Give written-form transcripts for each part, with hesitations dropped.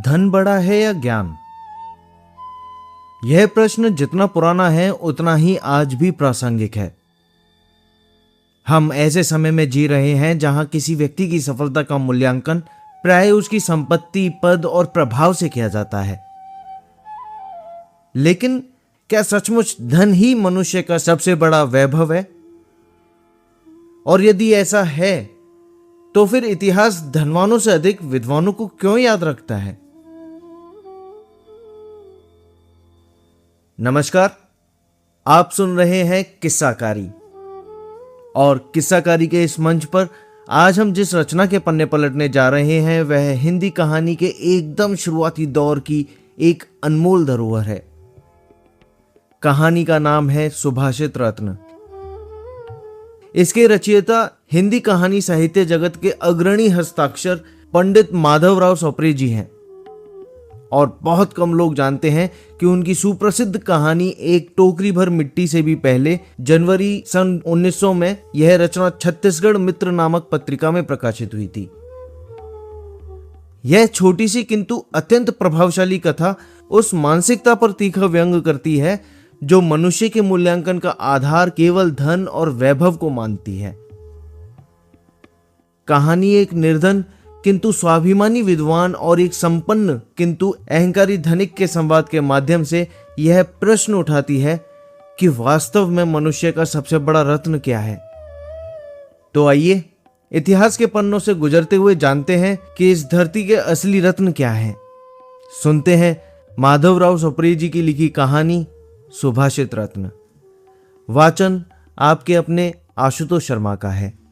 धन बड़ा है या ज्ञान? यह प्रश्न जितना पुराना है उतना ही आज भी प्रासंगिक है। हम ऐसे समय में जी रहे हैं जहां किसी व्यक्ति की सफलता का मूल्यांकन प्राय उसकी संपत्ति, पद और प्रभाव से किया जाता है। लेकिन क्या सचमुच धन ही मनुष्य का सबसे बड़ा वैभव है? और यदि ऐसा है तो फिर इतिहास धनवानों से अधिक विद्वानों को क्यों याद रखता है? नमस्कार, आप सुन रहे हैं किस्साकारी। और किस्साकारी के इस मंच पर आज हम जिस रचना के पन्ने पलटने जा रहे हैं वह हिंदी कहानी के एकदम शुरुआती दौर की एक अनमोल धरोहर है। कहानी का नाम है सुभाषित रत्न। इसके रचयिता हिंदी कहानी साहित्य जगत के अग्रणी हस्ताक्षर पंडित माधवराव सप्रे जी हैं और बहुत कम लोग जानते हैं कि उनकी सुप्रसिद्ध कहानी एक टोकरी भर मिट्टी से भी पहले जनवरी सन 1900 में यह रचना छत्तीसगढ़ मित्र नामक पत्रिका में प्रकाशित हुई थी। यह छोटी सी किंतु अत्यंत प्रभावशाली कथा उस मानसिकता पर तीखा व्यंग करती है जो मनुष्य के मूल्यांकन का आधार केवल धन और वैभव को मानती है। कहानी एक निर्धन किंतु स्वाभिमानी विद्वान और एक संपन्न किंतु अहंकारी धनिक के संवाद के माध्यम से यह प्रश्न उठाती है कि वास्तव में मनुष्य का सबसे बड़ा रत्न क्या है। तो आइए इतिहास के पन्नों से गुजरते हुए जानते हैं कि इस धरती के असली रत्न क्या हैं। सुनते हैं माधवराव सप्रे जी की लिखी कहानी सुभाषित रत्न। वाचन आपके अपने आशुतोष शर्मा का है।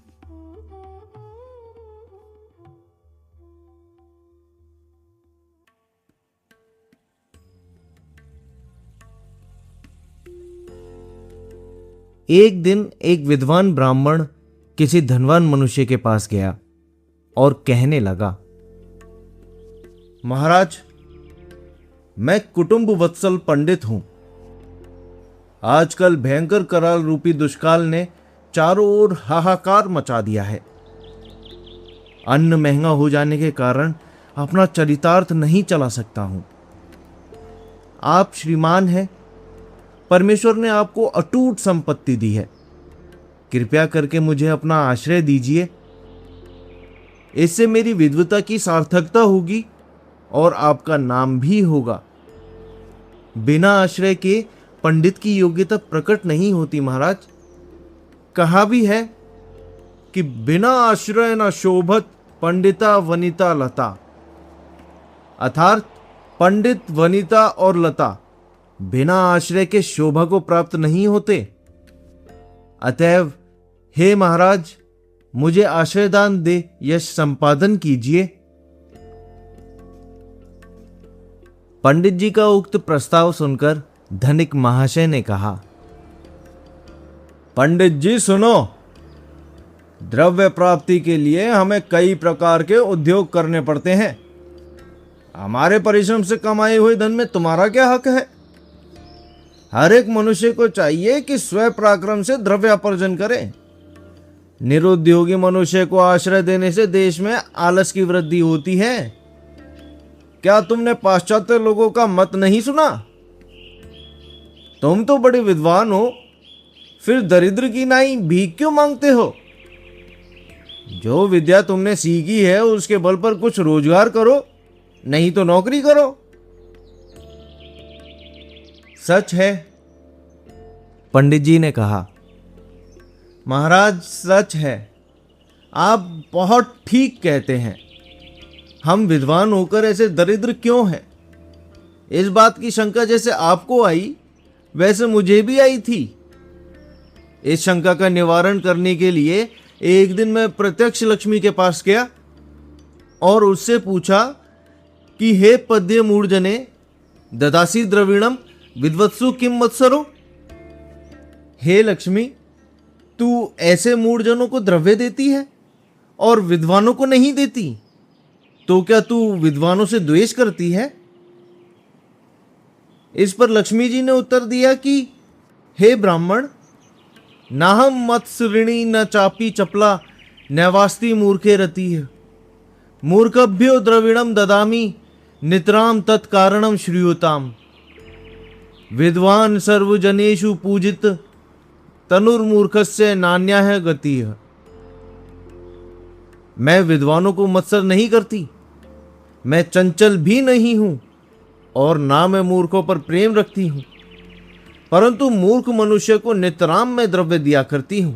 एक दिन एक विद्वान ब्राह्मण किसी धनवान मनुष्य के पास गया और कहने लगा, महाराज, मैं कुटुंब वत्सल पंडित हूं। आजकल भयंकर कराल रूपी दुष्काल ने चारों ओर हाहाकार मचा दिया है। अन्न महंगा हो जाने के कारण अपना चरितार्थ नहीं चला सकता हूं। आप श्रीमान हैं, परमेश्वर ने आपको अटूट संपत्ति दी है। कृपया करके मुझे अपना आश्रय दीजिए। इससे मेरी विद्वता की सार्थकता होगी और आपका नाम भी होगा। बिना आश्रय के पंडित की योग्यता प्रकट नहीं होती महाराज। कहा भी है कि बिना आश्रय न शोभत पंडिता वनिता लता, अर्थात पंडित, वनिता और लता बिना आश्रय के शोभा को प्राप्त नहीं होते। अतएव हे महाराज, मुझे आश्रयदान दे यश संपादन कीजिए। पंडित जी का उक्त प्रस्ताव सुनकर धनिक महाशय ने कहा, पंडित जी सुनो, द्रव्य प्राप्ति के लिए हमें कई प्रकार के उद्योग करने पड़ते हैं। हमारे परिश्रम से कमाए हुए धन में तुम्हारा क्या हक है? हर एक मनुष्य को चाहिए कि स्वयं पराक्रम से द्रव्यार्जन करे। निरुद्योगी मनुष्य को आश्रय देने से देश में आलस की वृद्धि होती है। क्या तुमने पाश्चात्य लोगों का मत नहीं सुना? तुम तो बड़े विद्वान हो, फिर दरिद्र की नाई भीख क्यों मांगते हो? जो विद्या तुमने सीखी है उसके बल पर कुछ रोजगार करो, नहीं तो नौकरी करो। सच है, पंडित जी ने कहा। महाराज, सच है। आप बहुत ठीक कहते हैं। हम विद्वान होकर ऐसे दरिद्र क्यों हैं? इस बात की शंका जैसे आपको आई वैसे मुझे भी आई थी। इस शंका का निवारण करने के लिए एक दिन मैं प्रत्यक्ष लक्ष्मी के पास गया और उससे पूछा कि हे पद्य मूर्जने ददासी द्रविणम विद्वत्सु किम मत्सरो। हे लक्ष्मी, तू ऐसे मूढ़जनों को द्रव्य देती है और विद्वानों को नहीं देती, तो क्या तू विद्वानों से द्वेष करती है? इस पर लक्ष्मी जी ने उत्तर दिया कि हे ब्राह्मण, नाहम मत्सृणी न चापी चपला नैवास्ति मूर्खे रति है। मूर्खभ्यो द्रविणम ददामी नितराम तत्कारणम श्रूयताम। विद्वान सर्वजनेषु पूजित तनुर्मूर्खस्य नान्याः गतिः। मैं विद्वानों को मत्सर नहीं करती, मैं चंचल भी नहीं हूं और ना मैं मूर्खों पर प्रेम रखती हूं, परंतु मूर्ख मनुष्य को नितराम में द्रव्य दिया करती हूं।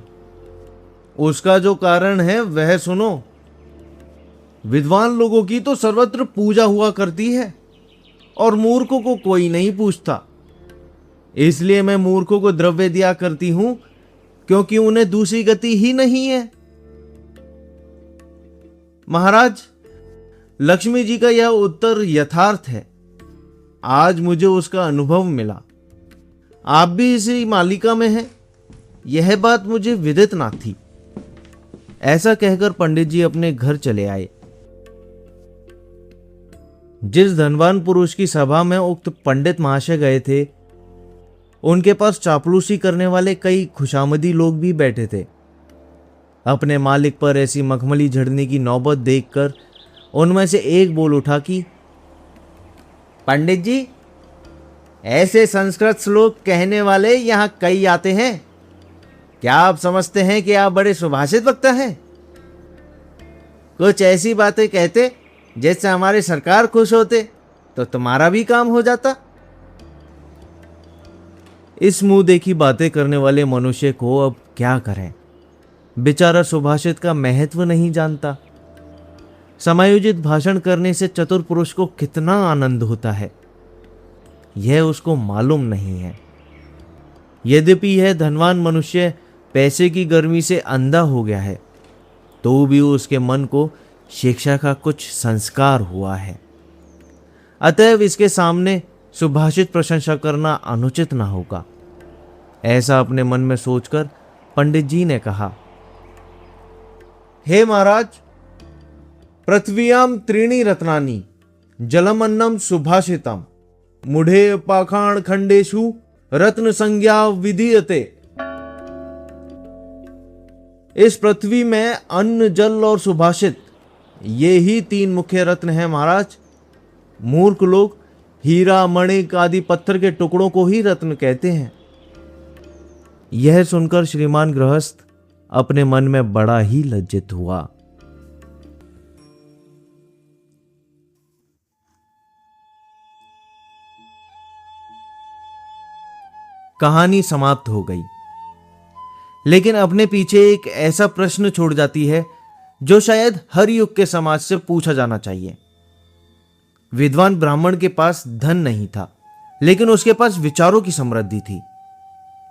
उसका जो कारण है वह सुनो। विद्वान लोगों की तो सर्वत्र पूजा हुआ करती है और मूर्खों को कोई नहीं पूछता। इसलिए मैं मूर्खों को द्रव्य दिया करती हूं, क्योंकि उन्हें दूसरी गति ही नहीं है। महाराज, लक्ष्मी जी का यह उत्तर यथार्थ है। आज मुझे उसका अनुभव मिला। आप भी इसी मालिका में हैं, यह बात मुझे विदित ना थी। ऐसा कहकर पंडित जी अपने घर चले आए। जिस धनवान पुरुष की सभा में उक्त पंडित महाशय गए थे, उनके पास चापलूसी करने वाले कई खुशामदी लोग भी बैठे थे। अपने मालिक पर ऐसी मखमली झड़ने की नौबत देखकर उनमें से एक बोल उठा कि पंडित जी, ऐसे संस्कृत श्लोक कहने वाले यहां कई आते हैं। क्या आप समझते हैं कि आप बड़े सुभाषित वक्ता हैं? कुछ ऐसी बातें कहते जिससे हमारे सरकार खुश होते तो तुम्हारा भी काम हो जाता। इस मुंह देखी बातें करने वाले मनुष्य को अब क्या करें? बेचारा सुभाषित का महत्व नहीं जानता। समायोजित भाषण करने से चतुर पुरुष को कितना आनंद होता है, यह उसको मालूम नहीं है। यद्यपि यह धनवान मनुष्य पैसे की गर्मी से अंधा हो गया है, तो भी उसके मन को शिक्षा का कुछ संस्कार हुआ है। अतएव इसके सामने सुभाषित प्रशंसा करना अनुचित ना होगा। ऐसा अपने मन में सोचकर पंडित जी ने कहा, हे महाराज, पृथ्व्याम त्रीणि रत्नानि जलमन्नम सुभाषितम मुढ़े पाखाण खंडेशु रत्न संज्ञा विधीयते। इस पृथ्वी में अन्न, जल और सुभाषित, ये ही तीन मुख्य रत्न हैं महाराज। मूर्ख लोग हीरा, मणिक आदि पत्थर के टुकड़ों को ही रत्न कहते हैं। यह सुनकर श्रीमान गृहस्थ अपने मन में बड़ा ही लज्जित हुआ। कहानी समाप्त हो गई, लेकिन अपने पीछे एक ऐसा प्रश्न छोड़ जाती है जो शायद हर युग के समाज से पूछा जाना चाहिए। विद्वान ब्राह्मण के पास धन नहीं था, लेकिन उसके पास विचारों की समृद्धि थी।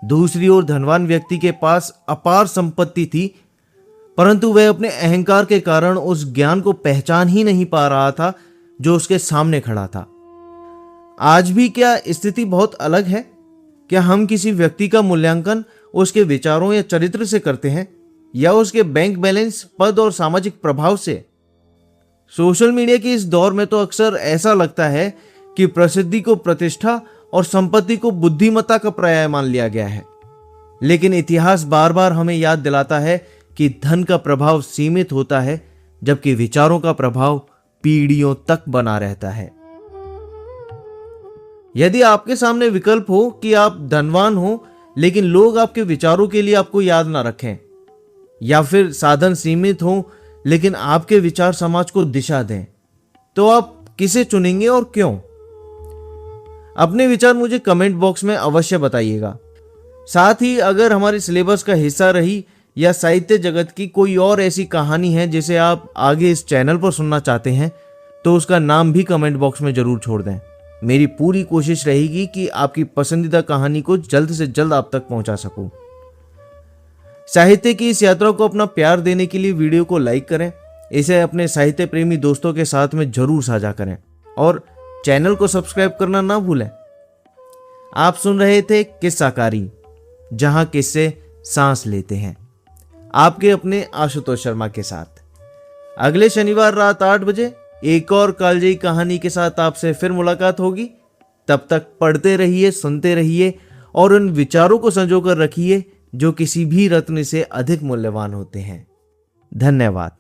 दूसरी ओर धनवान व्यक्ति के पास अपार संपत्ति थी, परंतु वह अपने अहंकार के कारण उस ज्ञान को पहचान ही नहीं पा रहा था जो उसके सामने खड़ा था। आज भी क्या स्थिति बहुत अलग है? क्या हम किसी व्यक्ति का मूल्यांकन उसके विचारों या चरित्र से करते हैं, या उसके बैंक बैलेंस, पद और सामाजिक प्रभाव से? सोशल मीडिया के इस दौर में तो अक्सर ऐसा लगता है कि प्रसिद्धि को प्रतिष्ठा और संपत्ति को बुद्धिमत्ता का पर्याय मान लिया गया है। लेकिन इतिहास बार बार हमें याद दिलाता है कि धन का प्रभाव सीमित होता है, जबकि विचारों का प्रभाव पीढ़ियों तक बना रहता है। यदि आपके सामने विकल्प हो कि आप धनवान हो लेकिन लोग आपके विचारों के लिए आपको याद ना रखें, या फिर साधन सीमित हो लेकिन आपके विचार समाज को दिशा दें, तो आप किसे चुनेंगे और क्यों? अपने विचार मुझे कमेंट बॉक्स में अवश्य बताइएगा। साथ ही अगर हमारे सिलेबस का हिस्सा रही या साहित्य जगत की कोई और ऐसी कहानी है जिसे आप आगे इस चैनल पर सुनना चाहते हैं, तो उसका नाम भी कमेंट बॉक्स में जरूर छोड़ दें। मेरी पूरी कोशिश रहेगी कि आपकी पसंदीदा कहानी को जल्द से जल्द आप तक पहुंचा सकूं। साहित्य की इस यात्रा को अपना प्यार देने के लिए वीडियो को लाइक करें, इसे अपने साहित्य प्रेमी दोस्तों के साथ में जरूर साझा करें और चैनल को सब्सक्राइब करना ना भूलें। आप सुन रहे थे किस्साकारी, जहां किस्से सांस लेते हैं, आपके अपने आशुतोष शर्मा के साथ। अगले शनिवार रात 8 बजे एक और कालजयी कहानी के साथ आपसे फिर मुलाकात होगी। तब तक पढ़ते रहिए, सुनते रहिए और उन विचारों को संजो कर रखिए जो किसी भी रत्न से अधिक मूल्यवान होते हैं। धन्यवाद।